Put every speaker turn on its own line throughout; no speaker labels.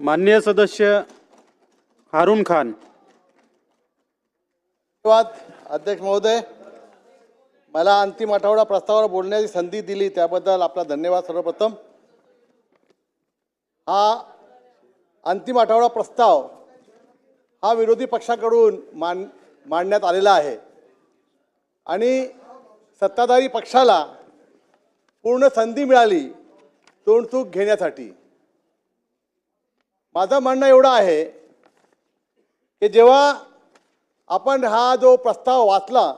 माननीय सदस्य हारून खान.
धन्यवाद अध्यक्ष महोदय. मला अंतिम आठवडा प्रस्तावावर बोलण्याची संधी दिली त्याबद्दल आपला धन्यवाद. सर्वप्रथम हा अंतिम आठवडा प्रस्ताव हा विरोधी पक्षाकडून मांडण्यात आलेला आहे आणि सत्ताधारी पक्षाला पूर्ण संधी मिळाली तोंडचूक घेण्यासाठी. माझं म्हणणं एवढं आहे की जेव्हा आपण हा जो प्रस्ताव वाचला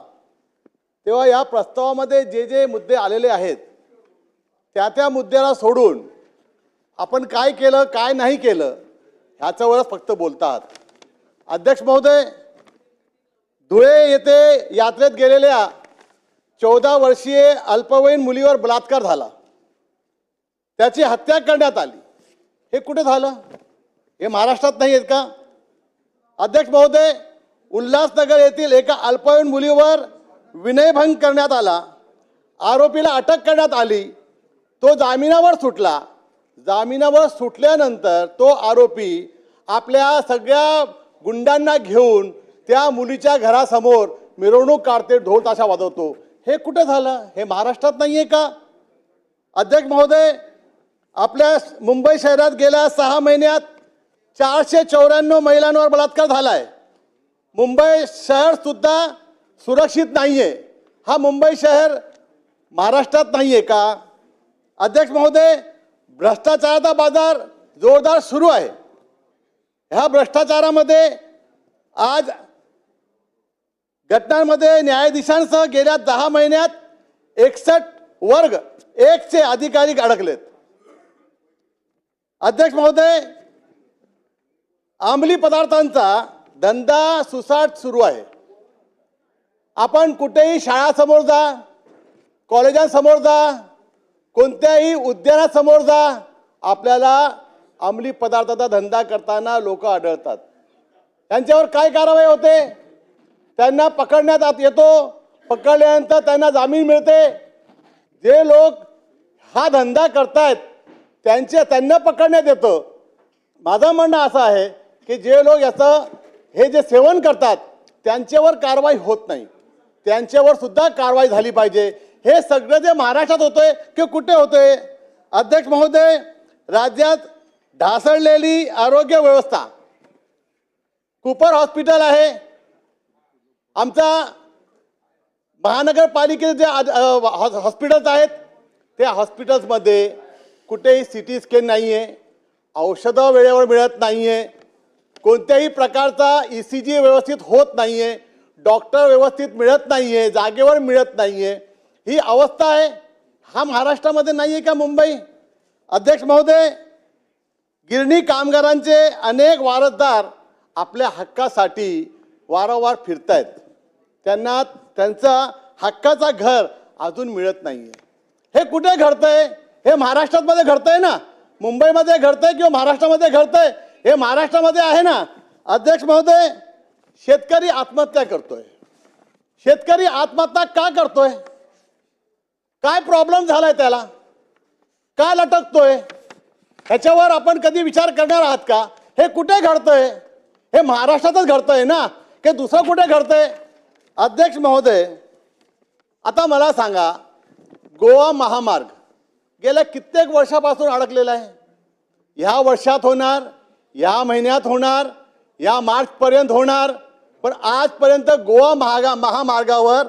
तेव्हा या प्रस्तावामध्ये जे जे मुद्दे आलेले आहेत त्या मुद्द्याला सोडून आपण काय केलं काय नाही केलं ह्याच्यावरच फक्त बोलतात. अध्यक्ष महोदय, धुळे येथे यात्रेत गेलेल्या 14 वर्षीय अल्पवयीन मुलीवर बलात्कार झाला, त्याची हत्या करण्यात आली. हे कुठे झालं? हे महाराष्ट्रात नाही आहेत का? अध्यक्ष महोदय, उल्हासनगर येथील एका अल्पवयीन मुलीवर विनयभंग करण्यात आला, आरोपीला अटक करण्यात आली, तो जामिनावर सुटला. जामिनावर सुटल्यानंतर तो आरोपी आपल्या सगळ्या गुंडांना घेऊन त्या मुलीच्या घरासमोर मिरवणूक काढते, ढोल ताशा वाजवतो. हे कुठे झालं? हे महाराष्ट्रात नाही आहे का? अध्यक्ष महोदय, आपल्या मुंबई शहरात गेल्या 6 महिन्यात 494 महिलांवर बलात्कार झालाय. मुंबई शहर सुद्धा सुरक्षित नाहीये. हा मुंबई शहर महाराष्ट्रात नाहीये का? अध्यक्ष महोदय, भ्रष्टाचाराचा बाजार जोरदार सुरू आहे. ह्या भ्रष्टाचारामध्ये आज घटनांमध्ये न्यायाधीशांसह गेल्या 10 महिन्यात 61 वर्ग 1चे अधिकारी अडकलेत. अध्यक्ष महोदय, अंमली पदार्थांचा धंदा सुसाट सुरू आहे. आपण कुठेही शाळासमोर जा, कॉलेजांसमोर जा, कोणत्याही उद्यानासमोर जा, आपल्याला अंमली पदार्थाचा धंदा करताना लोक आढळतात. त्यांच्यावर काय कारवाई होते? त्यांना पकडण्यात येतो, पकडल्यानंतर त्यांना जामीन मिळते. जे लोक हा धंदा करतायत त्यांना पकडण्यात येतं. माझं म्हणणं असं आहे की जे लोक याचं हे जे सेवन करतात त्यांच्यावर कारवाई होत नाही, त्यांच्यावर सुद्धा कारवाई झाली पाहिजे. हे सगळं जे महाराष्ट्रात होतंय की कुठे होतंय? अध्यक्ष महोदय, राज्यात ढासळलेली आरोग्य व्यवस्था. कुपर हॉस्पिटल आहे, आमचा महानगरपालिकेचे जे हॉस्पिटल्स आहेत त्या हॉस्पिटल्समध्ये कुठेही CT स्कॅन नाही आहे, औषधं वेळेवर मिळत नाही आहे, कोणत्याही प्रकारचा ECG व्यवस्थित होत नाही आहे, डॉक्टर व्यवस्थित मिळत नाही आहे, जागेवर मिळत नाही आहे. ही अवस्था आहे. हा महाराष्ट्रामध्ये नाही आहे का मुंबई? अध्यक्ष महोदय, गिरणी कामगारांचे अनेक वारसदार आपल्या हक्कासाठी वारंवार फिरतायत. त्यांना त्यांचा हक्काचा घर अजून मिळत नाही आहे. हे कुठे घडतंय? हे महाराष्ट्रामध्ये घडतंय ना? मुंबईमध्ये घडतंय किंवा महाराष्ट्रामध्ये घडतंय? हे महाराष्ट्रामध्ये आहे ना? अध्यक्ष महोदय, शेतकरी आत्महत्या करतोय. शेतकरी आत्महत्या का करतोय? काय प्रॉब्लेम झालाय त्याला? का लटकतोय? ह्याच्यावर आपण कधी विचार करणार आहात का? हे कुठे घडतंय? हे महाराष्ट्रातच घडतंय ना की दुसरं कुठे घडतंय? अध्यक्ष महोदय, आता मला सांगा, गोवा महामार्ग गेल्या कित्येक वर्षापासून अडकलेला आहे. ह्या वर्षात होणार, या महिन्यात होणार, या मार्चपर्यंत होणार, पण आजपर्यंत गोवा महामार्गावर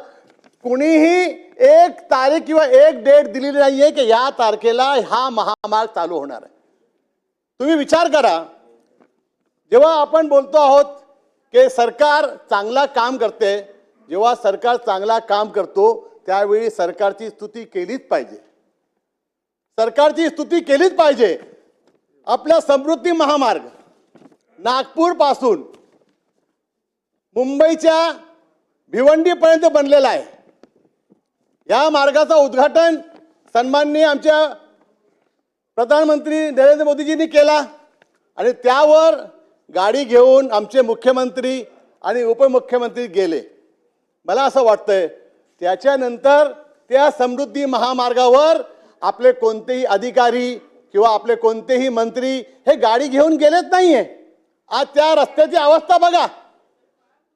कुणीही एक तारीख किंवा एक डेट दिलेली नाही आहे की या तारखेला हा महामार्ग चालू होणार आहे. तुम्ही विचार करा, जेव्हा आपण बोलतो आहोत की सरकार चांगला काम करते, जेव्हा सरकार चांगला काम करतो त्यावेळी सरकारची स्तुती केलीच पाहिजे. सरकारची स्तुती केलीच पाहिजे. आपला समृद्धी महामार्ग नागपूर पासून मुंबईच्या भिवंडीपर्यंत बनलेला आहे. या मार्गाचं उद्घाटन सन्माननीय आमच्या प्रधानमंत्री नरेंद्र मोदीजींनी केला आणि त्यावर गाडी घेऊन आमचे मुख्यमंत्री आणि उपमुख्यमंत्री गेले. मला असं वाटतंय त्याच्यानंतर त्या समृद्धी महामार्गावर आपले कोणतेही अधिकारी किंवा आपले कोणतेही मंत्री हे गाडी घेऊन गेलेच नाहीये. आज त्या रस्त्याची अवस्था बघा.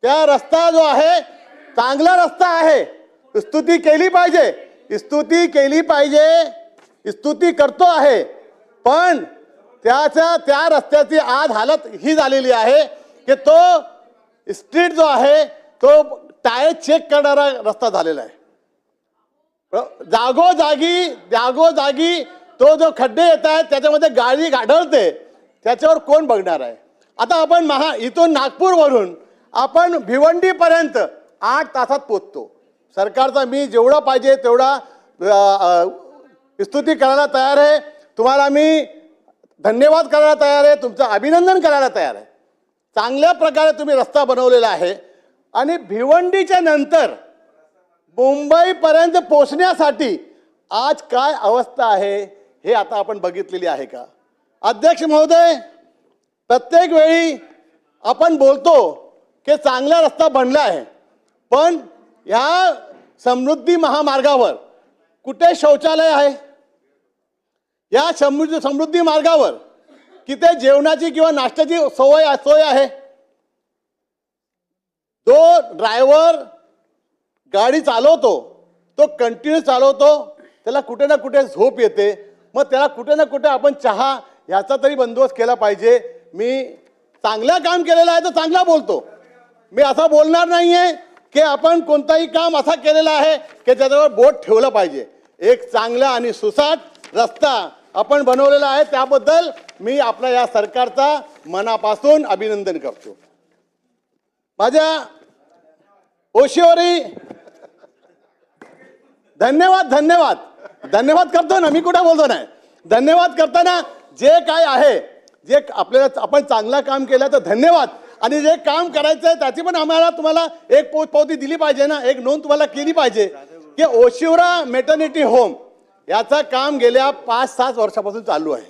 त्या रस्ता जो आहे चांगला रस्ता आहे, स्तुती केली पाहिजे, स्तुती केली पाहिजे, स्तुती करतो आहे. पण त्या रस्त्याची आज हालत ही झालेली आहे की तो स्ट्रीट जो आहे तो टायर चेक करणारा रस्ता झालेला आहे. जागोजागी तो जो खड्डे येत आहेत त्याच्यामध्ये गाडी आढळते, त्याच्यावर कोण बघणार आहे. आता आपण इथून नागपूरवरून आपण भिवंडीपर्यंत 8 तासात पोचतो. सरकारचा मी जेवढा पाहिजे तेवढा स्तुती करायला तयार आहे, तुम्हाला मी धन्यवाद करायला तयार आहे, तुमचं अभिनंदन करायला तयार आहे. चांगल्या प्रकारे तुम्ही रस्ता बनवलेला आहे. आणि भिवंडीच्या नंतर मुंबईपर्यंत पोहोचण्यासाठी आज काय अवस्था आहे हे आता आपण बघितलेली आहे का. अध्यक्ष महोदय, प्रत्येक वेळी आपण बोलतो की चांगला रस्ता बनला आहे, पण ह्या समृद्धी महामार्गावर कुठे शौचालय आहे. या समृद्धी मार्गावर किती जेवणाची किंवा नाश्त्याची सोय आहे. जो ड्रायव्हर गाडी चालवतो तो कंटिन्यू चालवतो, त्याला कुठे ना कुठे झोप येते, मग त्याला कुठे ना कुठे आपण चहा याचा तरी बंदोबस्त केला पाहिजे. मी चांगलं काम केलेलं आहे तर चांगला बोलतो, मी असं बोलणार नाहीये की आपण कोणताही काम असा केलेला आहे की त्याच्यावर बोट ठेवलं पाहिजे. एक चांगला आणि सुसाट रस्ता आपण बनवलेला आहे, त्याबद्दल मी आपल्या या सरकारचा मनापासून अभिनंदन करतो. माझ्या ओशिवरी धन्यवाद करतो ना, मी कुठे बोलतो नाही. धन्यवाद करताना जे काय आहे, जे आपल्याला आपण चांगलं काम केलं तर धन्यवाद, आणि जे काम करायचं आहे त्याची पण आम्हाला तुम्हाला एक पोचपावती दिली पाहिजे ना, एक नोंद तुम्हाला केली पाहिजे की ओशिवरा मेटर्निटी होम याचं काम गेल्या 5-7 वर्षापासून चालू आहे.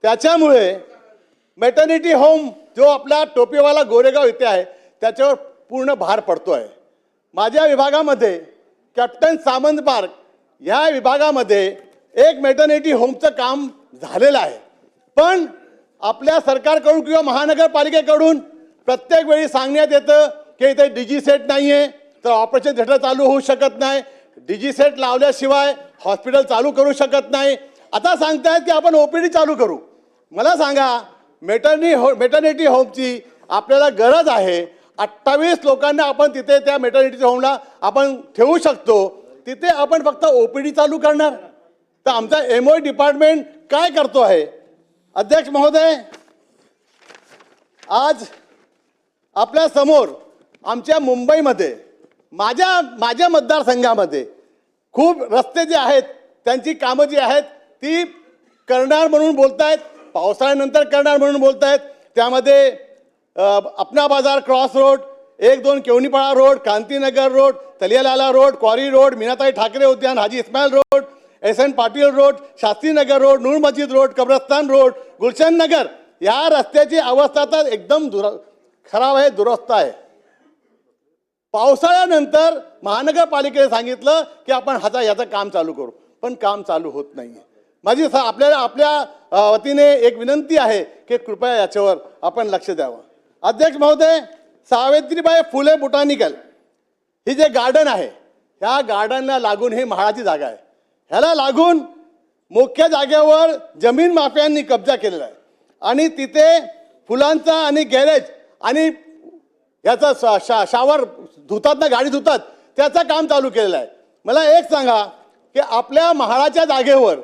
त्याच्यामुळे मेटर्निटी होम जो आपला टोपीवाला गोरेगाव इथे आहे त्याच्यावर पूर्ण भार पडतो आहे. माझ्या विभागामध्ये कॅप्टन सामंत पार्क ह्या विभागामध्ये एक मेटर्निटी होमचं काम झालेलं आहे. पण आपल्या सरकारकडून किंवा महानगरपालिकेकडून प्रत्येक वेळी सांगण्यात येतं की इथे डीजी सेट नाही आहे तर ऑपरेशन थिएटर चालू होऊ शकत नाही, डीजी सेट लावल्याशिवाय हॉस्पिटल चालू करू शकत नाही. आता सांगतायत की आपण ओपीडी चालू करू. मला सांगा, मेटर्निटी होमची आपल्याला गरज आहे. 28 लोकांना आपण तिथे त्या मेटर्निटी होमला आपण ठेवू शकतो, तिथे आपण फक्त ओपीडी चालू करणार तर आमचा एमओ डिपार्टमेंट काय करतो आहे. अध्यक्ष महोदय, आज आपल्या समोर आमच्या मुंबईमध्ये माझ्या मतदारसंघामध्ये खूप रस्ते जे आहेत त्यांची कामं जी आहेत ती करणार म्हणून बोलतायत, पावसाळ्यानंतर करणार म्हणून बोलतायत. त्यामध्ये Apna Bazar cross road, 1-2 Kevnipada road, Krantinagar road, तलियालाला road, quarry road, Meenatai Thackeray उद्यान, Haji Ismail road, S N. Patil road, Shastrinagar road, Noor Masjid road, कब्रस्तान रोड, गुलशन नगर, या रस्त्याची अवस्था तर एकदम खराब आहे, दुरस्त आहे. पावसाळ्यानंतर महानगरपालिकेने सांगितलं की आपण याचं काम चालू करू, पण काम चालू होत नाही. माझी आपल्या वतीने एक विनंती आहे की कृपया याच्यावर आपण लक्ष द्यावं. अध्यक्ष महोदय, सावित्रीबाई फुले बोटॅनिकल ही जे गार्डन आहे, ह्या गार्डनला लागून ही म्हाळाची जागा आहे. ह्याला लागून मुख्य जागेवर जमीन माफियांनी कब्जा केलेला आहे आणि तिथे फुलांचा आणि गॅरेज आणि ह्याचा शावर धुतात ना, गाडी धुतात, त्याचं काम चालू केलेलं आहे. मला एक सांगा की आपल्या म्हाळाच्या जागेवर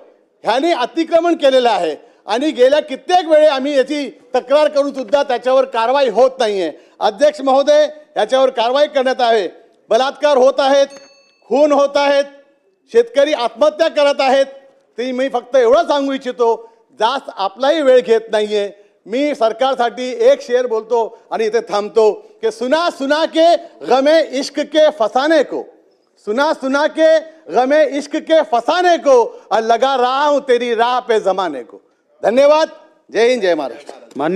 ह्याने अतिक्रमण केलेलं आहे आणि गेल्या कित्येक वेळे आम्ही याची तक्रार करून सुद्धा त्याच्यावर कारवाई होत नाहीये. अध्यक्ष महोदय, याच्यावर कारवाई करण्यात आहे. बलात्कार होत आहेत, खून होत आहेत, शेतकरी आत्महत्या करत आहेत. ते मी फक्त एवढं सांगू इच्छितो, जास्त आपलाही वेळ घेत नाहीये. मी सरकारसाठी एक शेर बोलतो आणि इथे थांबतो कि सुना के गमे इश्क के फसाने को, सुना के गमे इश्क के फसाने को, और लगा रहा हूं तेरी राह पे जमाने को. धन्यवाद. जय हिंद, जय महाराष्ट्र.
मान्य